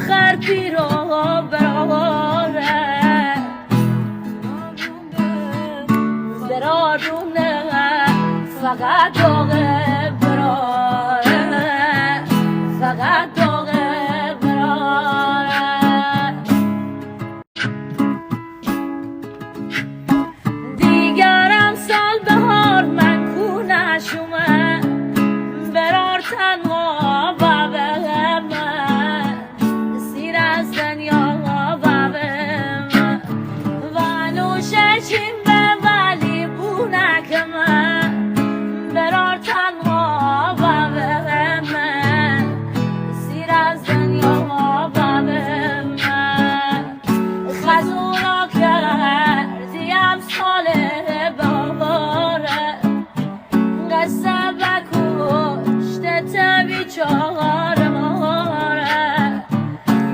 خاخر پیرو براره برارونه فقط داغه براره فقط داغه براره دیگرم سال بهار من کو نشومه برار تنها بابه من سیر از دنیا بابه من ولو ششیم به ولی بونک من برار تنها بابه من سیر از دنیا بابه من خزونا کردیم سال بهاره قصه بکشت بیچاره ماره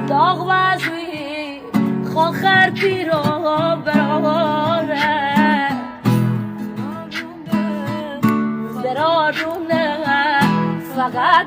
داغ وزوی خاخر پیرو براره برارونه فقط